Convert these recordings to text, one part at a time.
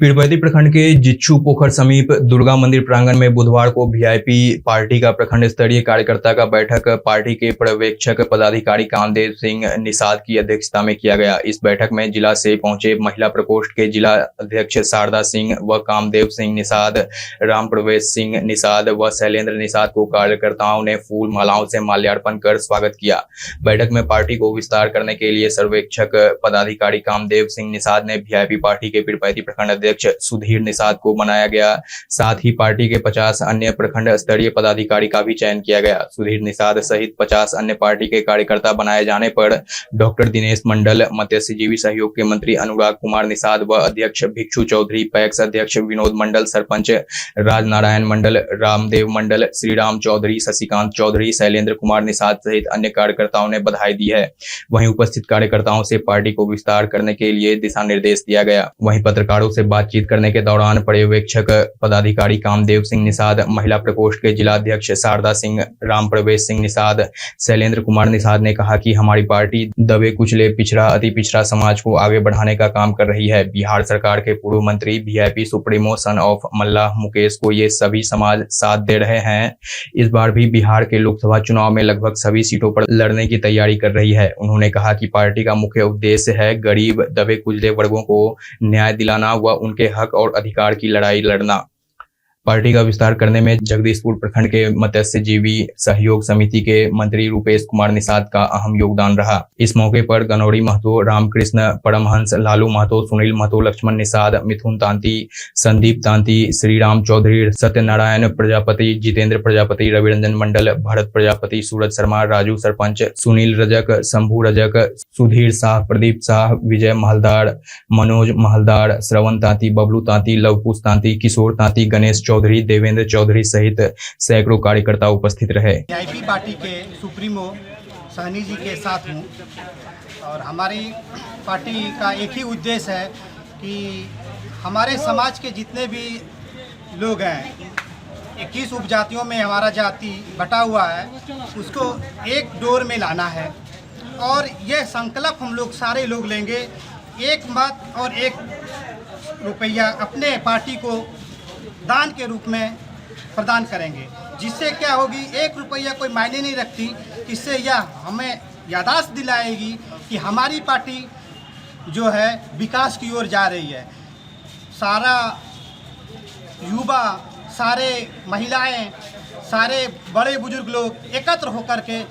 पीरपैंती प्रखंड के जिच्छु पोखर समीप दुर्गा मंदिर प्रांगण में बुधवार को वीआईपी पार्टी का प्रखंड स्तरीय कार्यकर्ता का बैठक पार्टी के पर्यवेक्षक पदाधिकारी कामदेव सिंह निषाद की अध्यक्षता में किया गया। इस बैठक में जिला से पहुंचे महिला प्रकोष्ठ के जिला अध्यक्ष शारदा सिंह व कामदेव सिंह निषाद, राम प्रवेश सिंह निषाद व शैलेंद्र निषाद को कार्यकर्ताओं ने फूल मालाओं से माल्यार्पण कर स्वागत किया। बैठक में पार्टी को विस्तार करने के लिए सर्वेक्षक पदाधिकारी कामदेव सिंह निषाद ने वीआईपी पार्टी के पीरपैंती प्रखंड अध्यक्ष सुधीर निषाद को बनाया गया। साथ ही पार्टी के 50 अन्य प्रखंड स्तरीय पदाधिकारी का भी चयन किया गया। सुधीर निषाद सहित 50 अन्य पार्टी के कार्यकर्ता बनाए जाने पर डॉक्टर दिनेश मंडल, मत्स्यजीवी सहयोग के मंत्री अनुराग कुमार निषाद व अध्यक्ष भिक्षु चौधरी, पैक्स अध्यक्ष विनोद मंडल, सरपंच राजनारायण मंडल, रामदेव मंडल, श्रीराम चौधरी, शशिकांत चौधरी, शैलेंद्र कुमार निषाद सहित अन्य कार्यकर्ताओं ने बधाई दी है। वहीं उपस्थित कार्यकर्ताओं से पार्टी को विस्तार करने के लिए दिशा निर्देश दिया गया। वहीं पत्रकारों से बातचीत करने के दौरान पर्यवेक्षक पदाधिकारी कामदेव सिंह निषाद, महिला प्रकोष्ठ के जिला अध्यक्ष शारदा सिंह, राम प्रवेश सिंह निषाद, शैलेंद्र कुमार निषाद ने कहा कि हमारी पार्टी दबे कुचले पिछड़ा अति पिछड़ा समाज को आगे बढ़ाने का काम कर रही है। बिहार सरकार के पूर्व मंत्री वीआईपी सुप्रीमो सन ऑफ मल्लाह मुकेश को ये सभी समाज साथ दे रहे हैं। इस बार भी बिहार के लोकसभा चुनाव में लगभग सभी सीटों पर लड़ने की तैयारी कर रही है। उन्होंने कहा कि पार्टी का मुख्य उद्देश्य है गरीब दबे कुचले वर्गों को न्याय दिलाना व उनके हक और अधिकार की लड़ाई लड़ना। पार्टी का विस्तार करने में जगदीशपुर प्रखंड के मत्स्यजीवी सहयोग समिति के मंत्री रूपेश कुमार निषाद का अहम योगदान रहा। इस मौके पर गनौरी महतो, रामकृष्ण परमहंस, लालू महतो, सुनील महतो, लक्ष्मण निषाद, मिथुन तांती, संदीप तांती, श्रीराम चौधरी, सत्यनारायण प्रजापति, जितेंद्र प्रजापति, रविरंजन मंडल, भरत प्रजापति, सूरज शर्मा, राजू सरपंच, सुनील रजक, शंभू रजक, सुधीर शाह, प्रदीप शाह, विजय महलदार, मनोज महलदार, श्रवण तांती, बबलू तांती, लवकुश तांती, किशोर तांती, गणेश चौधरी, देवेंद्र चौधरी सहित सैकड़ों कार्यकर्ता उपस्थित रहे। वीआईपी पार्टी के सुप्रीमो सहनी जी के साथ हूँ और हमारी पार्टी का एक ही उद्देश्य है कि हमारे समाज के जितने भी लोग हैं, 21 उपजातियों में हमारा जाति बटा हुआ है, उसको एक डोर में लाना है और यह संकल्प हम लोग सारे लोग लेंगे। एक मत और एक रुपया अपने पार्टी को दान के रूप में प्रदान करेंगे, जिससे क्या होगी, 1 रुपया कोई मायने नहीं रखती। इससे यह हमें याददाश्त दिलाएगी कि हमारी पार्टी जो है विकास की ओर जा रही है। सारा युवा, सारे महिलाएं, सारे बड़े बुजुर्ग लोग एकत्र होकर के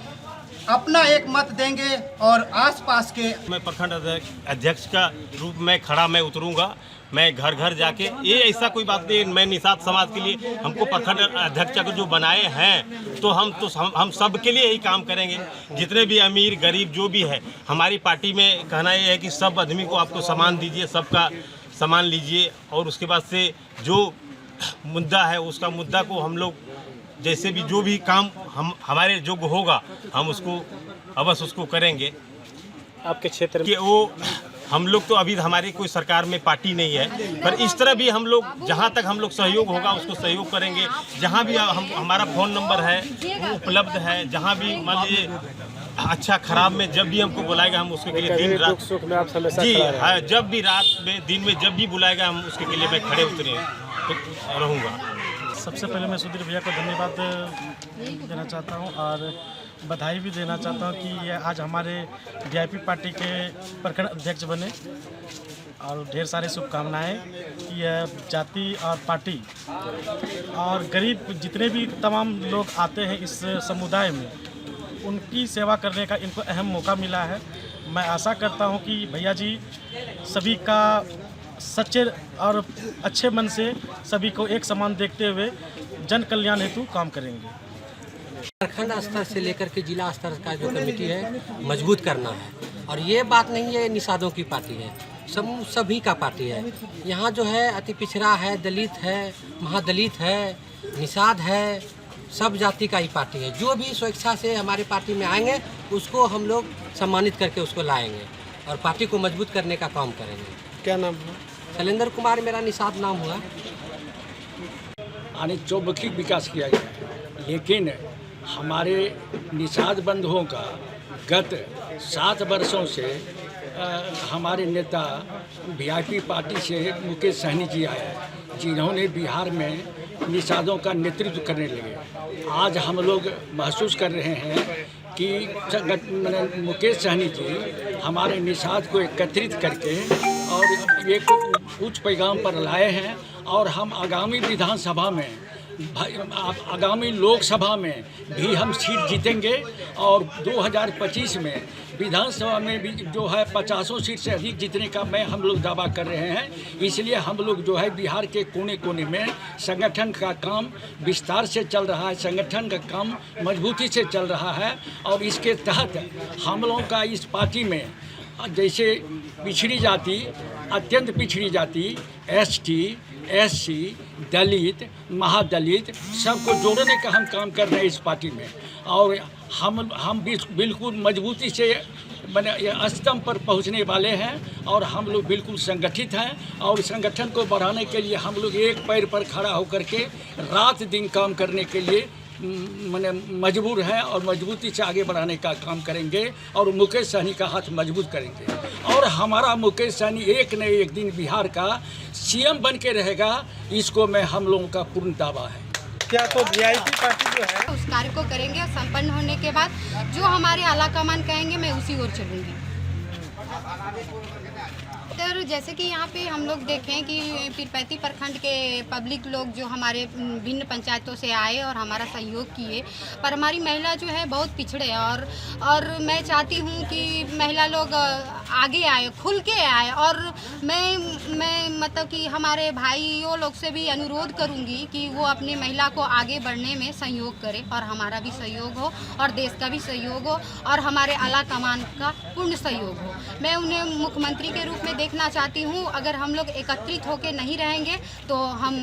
अपना एक मत देंगे और आसपास के मैं प्रखंड अध्यक्ष का रूप में खड़ा मैं उतरूंगा। मैं घर घर जाके, ये ऐसा कोई बात नहीं, मैं निषाद समाज के लिए हमको प्रखंड अध्यक्ष अगर जो बनाए हैं तो हम सब के लिए यही काम करेंगे। जितने भी अमीर गरीब जो भी है, हमारी पार्टी में कहना ये है कि सब आदमी को आपको सम्मान दीजिए, सबका सम्मान लीजिए और उसके बाद से जो मुद्दा है उसका मुद्दा को हम लोग जैसे भी जो भी काम हमारे योग्य होगा हम उसको अवश्य उसको करेंगे। आपके क्षेत्र में वो हम लोग तो अभी हमारी कोई सरकार में पार्टी नहीं है, पर इस तरह भी हम लोग जहाँ तक हम लोग सहयोग होगा उसको सहयोग करेंगे। जहाँ भी हमारा फ़ोन नंबर है वो उपलब्ध है। जहाँ भी मान लीजिए अच्छा खराब में जब भी हमको बुलाएगा हम उसके लिए दिन रात सुख में आप हमेशा जी हाँ, जब भी रात में दिन में जब भी बुलाएगा हम उसके लिए मैं खड़े उतरे रहूँगा। सबसे पहले मैं सुधीर भैया को धन्यवाद देना चाहता हूं और बधाई भी देना चाहता हूं कि ये आज हमारे वीआईपी पार्टी के प्रखंड अध्यक्ष बने और ढेर सारी शुभकामनाएं कि यह जाति और पार्टी और गरीब जितने भी तमाम लोग आते हैं इस समुदाय में, उनकी सेवा करने का इनको अहम मौका मिला है। मैं आशा करता हूं कि भैया जी सभी का सच्चे और अच्छे मन से सभी को एक समान देखते हुए जन कल्याण हेतु काम करेंगे। प्रखंड स्तर से लेकर के जिला स्तर का जो कमेटी है मजबूत करना है और ये बात नहीं है निषादों की पार्टी है, सभी का पार्टी है। यहाँ जो है अति पिछड़ा है, दलित है, महादलित है, निषाद है, सब जाति का ही पार्टी है। जो भी स्वेच्छा से हमारे पार्टी में आएंगे उसको हम लोग सम्मानित करके उसको लाएंगे और पार्टी को मजबूत करने का काम करेंगे। क्या नाम है? शैलेंद्र कुमार मेरा निषाद नाम हुआ। यानी चौमुखी विकास किया गया है, लेकिन हमारे निषाद बंधुओं का गत 7 वर्षों से हमारे नेता वीआईपी पार्टी से मुकेश सहनी जी आए हैं, जिन्होंने बिहार में निषादों का नेतृत्व करने लगे। आज हम लोग महसूस कर रहे हैं कि मुकेश सहनी जी हमारे निषाद को एकत्रित करके और एक उच्च पैगाम पर लाए हैं और हम आगामी विधानसभा में आगामी लोकसभा में भी हम सीट जीतेंगे और 2025 में विधानसभा में भी जो है 50 सीट से अधिक जीतने का हम लोग दावा कर रहे हैं। इसलिए हम लोग जो है बिहार के कोने कोने में संगठन का काम विस्तार से चल रहा है, संगठन का काम मजबूती से चल रहा है और इसके तहत हम लोगों का इस पार्टी में जैसे पिछड़ी जाति, अत्यंत पिछड़ी जाति, एसटी, एससी, दलित, महादलित सबको जोड़ने का हम काम कर रहे हैं इस पार्टी में और हम बिल्कुल मजबूती से स्तंभ पर पहुंचने वाले हैं और हम लोग बिल्कुल संगठित हैं और संगठन को बढ़ाने के लिए हम लोग एक पैर पर खड़ा होकर के रात दिन काम करने के लिए मजबूर हैं और मजबूती से आगे बढ़ाने का काम करेंगे और मुकेश सहनी का हाथ मजबूत करेंगे और हमारा मुकेश सहनी एक न एक दिन बिहार का सीएम बन के रहेगा। इसको मैं हम लोगों का पूर्ण दावा है। क्या तो वीआईपी पार्टी जो है उस कार्य को करेंगे और संपन्न होने के बाद जो हमारे आला कमान कहेंगे मैं उसी ओर चलूँगी। सर जैसे कि यहाँ पे हम लोग देखें कि पीरपैंती प्रखंड के पब्लिक लोग जो हमारे भिन्न पंचायतों से आए और हमारा सहयोग किए, पर हमारी महिला जो है बहुत पिछड़े और मैं चाहती हूँ कि महिला लोग आगे आए, खुल के आए और मैं मतलब कि हमारे भाइयों लोग से भी अनुरोध करूँगी कि वो अपने महिला को आगे बढ़ने में सहयोग करें और हमारा भी सहयोग हो और देश का भी सहयोग हो और हमारे आला कमान का पूर्ण सहयोग हो। मैं उन्हें मुख्यमंत्री के रूप में देखना चाहती हूँ। अगर हम लोग एकत्रित होकर नहीं रहेंगे तो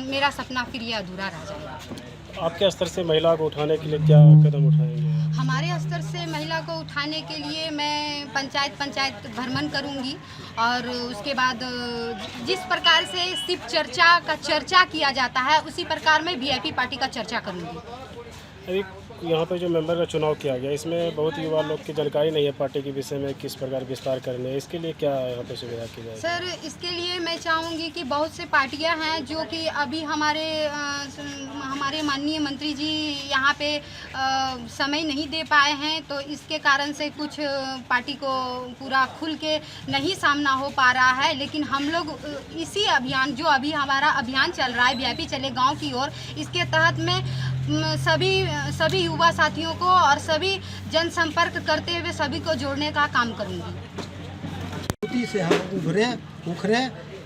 मेरा सपना फिर ये अधूरा रह जाएगा। आपके स्तर से महिला को उठाने के लिए क्या कदम उठाएंगे? हमारे स्तर से महिला को उठाने के लिए मैं पंचायत भ्रमण करूंगी और उसके बाद जिस प्रकार से सिर्फ चर्चा किया जाता है उसी प्रकार मैं वीआईपी पार्टी का चर्चा करूंगी। अभी यहाँ पे जो मेंबर का चुनाव किया गया, इसमें बहुत युवा लोग की जानकारी नहीं है पार्टी के विषय में, किस प्रकार विस्तार करने, इसके लिए क्या यहाँ पे सुविधा की जाए? सर इसके लिए मैं चाहूँगी कि बहुत से पार्टियाँ हैं जो कि अभी हमारे माननीय मंत्री जी यहाँ पे समय नहीं दे पाए हैं, तो इसके कारण से कुछ पार्टी को पूरा खुल के नहीं सामना हो पा रहा है। लेकिन हम लोग इसी अभियान जो अभी हमारा अभियान चल रहा है वीआईपी चले गाँव की ओर, इसके तहत में सभी युवा साथियों को और सभी जनसंपर्क करते हुए सभी को जोड़ने का काम करूंगी। से हम उभरे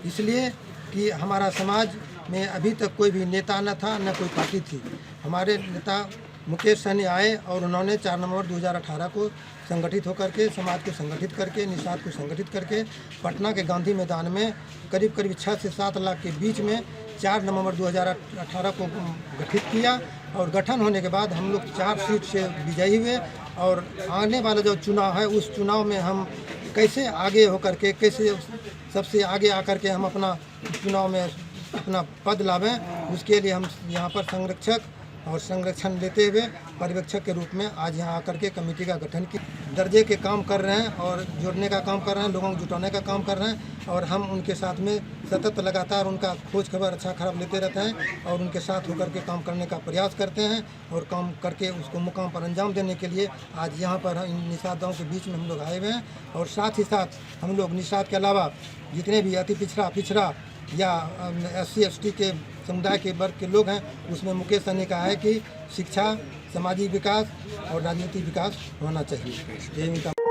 इसलिए कि हमारा समाज में अभी तक कोई भी नेता न था न कोई पार्टी थी। हमारे नेता मुकेश सहनी आए और उन्होंने 4 नवंबर 2018 को संगठित होकर के समाज को संगठित करके निषाद को संगठित करके पटना के गांधी मैदान में करीब 6 से 7 लाख के बीच में 4 नवंबर 2018 को गठित किया और गठन होने के बाद हम लोग 4 सीट से विजयी हुए और आने वाला जो चुनाव है उस चुनाव में हम कैसे आगे होकर के कैसे सबसे आगे आकर के हम अपना चुनाव में अपना पद लावें, उसके लिए हम यहाँ पर संरक्षक और संरक्षण लेते हुए पर्यवेक्षक के रूप में आज यहाँ आकर के कमेटी का गठन की दर्जे के काम कर रहे हैं और जोड़ने का काम कर रहे हैं, लोगों को जुटाने का काम कर रहे हैं और हम उनके साथ में सतत लगातार उनका खोज खबर अच्छा खराब लेते रहते हैं और उनके साथ होकर के काम करने का प्रयास करते हैं और काम करके उसको मुकाम पर अंजाम देने के लिए आज यहाँ पर इन निषादों के बीच में हम लोग आए हुए हैं। और साथ ही साथ हम लोग निषाद के अलावा जितने भी अति पिछड़ा या SC ST के समुदाय के वर्ग के लोग हैं उसमें मुकेश सहनी का है कि शिक्षा, सामाजिक विकास और राजनीतिक विकास होना चाहिए।